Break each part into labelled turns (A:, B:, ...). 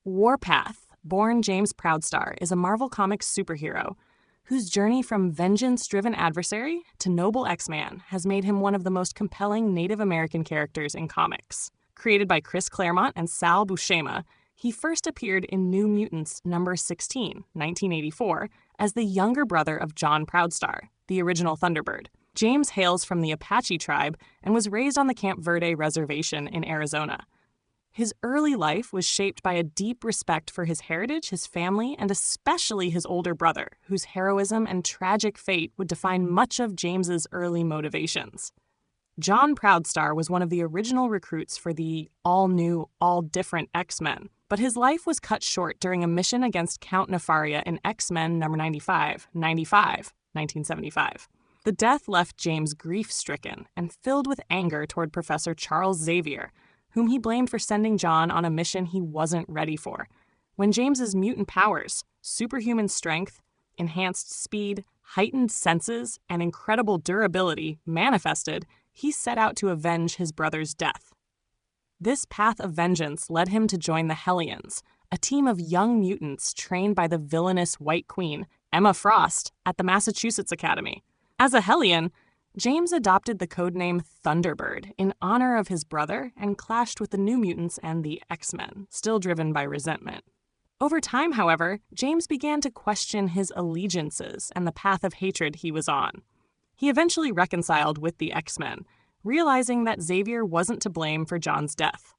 A: Warpath, born James Proudstar, is a Marvel Comics superhero whose journey from vengeance-driven adversary to noble X-Man has made him one of the most compelling Native American characters in comics. Created by Chris Claremont and Sal Buscema, he first appeared in New Mutants number 16, 1984, as the younger brother of John Proudstar, the original Thunderbird. James hails from the Apache tribe and was raised on the Camp Verde reservation in Arizona. His early life was shaped by a deep respect for his heritage, his family, and especially his older brother, whose heroism and tragic fate would define much of James's early motivations. John Proudstar was one of the original recruits for the all-new, all-different X-Men, but his life was cut short during a mission against Count Nefaria in X-Men number 95, 1975. The death left James grief-stricken and filled with anger toward Professor Charles Xavier, whom he blamed for sending John on a mission he wasn't ready for. When James's mutant powers, superhuman strength, enhanced speed, heightened senses, and incredible durability manifested, he set out to avenge his brother's death. This path of vengeance led him to join the Hellions, a team of young mutants trained by the villainous White Queen, Emma Frost, at the Massachusetts Academy. As a Hellion, James adopted the codename Thunderbird in honor of his brother and clashed with the New Mutants and the X-Men, still driven by resentment. Over time, however, James began to question his allegiances and the path of hatred he was on. He eventually reconciled with the X-Men, realizing that Xavier wasn't to blame for John's death.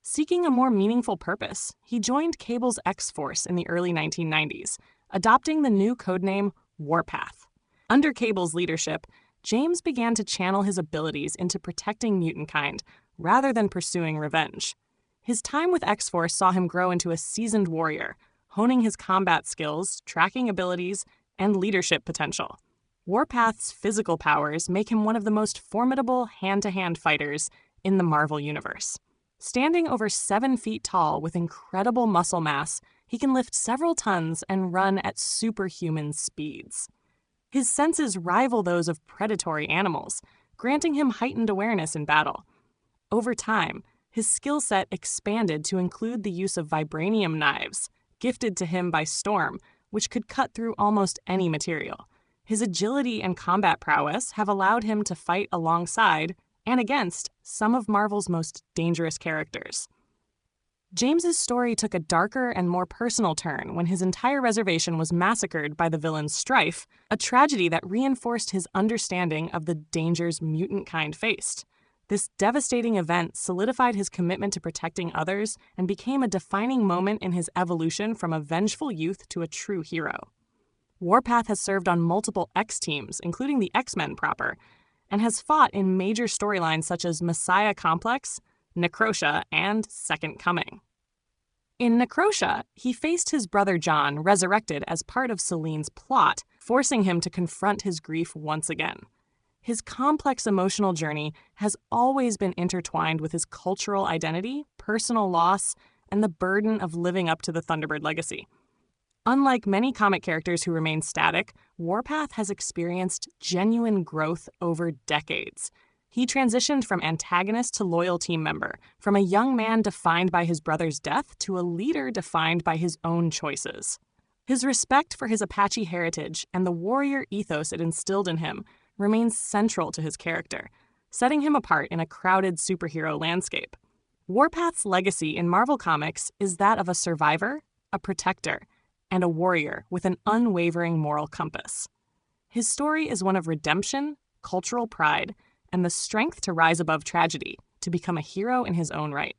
A: Seeking a more meaningful purpose, he joined Cable's X-Force in the early 1990s, adopting the new codename Warpath. Under Cable's leadership, James began to channel his abilities into protecting mutant kind rather than pursuing revenge. His time with X-Force saw him grow into a seasoned warrior, honing his combat skills, tracking abilities, and leadership potential. Warpath's physical powers make him one of the most formidable hand-to-hand fighters in the Marvel Universe. Standing over 7 feet tall with incredible muscle mass, he can lift several tons and run at superhuman speeds. His senses rival those of predatory animals, granting him heightened awareness in battle. Over time, his skill set expanded to include the use of vibranium knives, gifted to him by Storm, which could cut through almost any material. His agility and combat prowess have allowed him to fight alongside and against some of Marvel's most dangerous characters. James's story took a darker and more personal turn when his entire reservation was massacred by the villain Strife, a tragedy that reinforced his understanding of the dangers mutant kind faced. This devastating event solidified his commitment to protecting others and became a defining moment in his evolution from a vengeful youth to a true hero. Warpath has served on multiple X-teams, including the X-Men proper, and has fought in major storylines such as Messiah Complex, Necrosha, and Second Coming. In Necrosha, he faced his brother John, resurrected as part of Selene's plot, forcing him to confront his grief once again. His complex emotional journey has always been intertwined with his cultural identity, personal loss, and the burden of living up to the Thunderbird legacy. Unlike many comic characters who remain static, Warpath has experienced genuine growth over decades. He transitioned from antagonist to loyal team member, from a young man defined by his brother's death to a leader defined by his own choices. His respect for his Apache heritage and the warrior ethos it instilled in him remains central to his character, setting him apart in a crowded superhero landscape. Warpath's legacy in Marvel Comics is that of a survivor, a protector, and a warrior with an unwavering moral compass. His story is one of redemption, cultural pride, and the strength to rise above tragedy, to become a hero in his own right.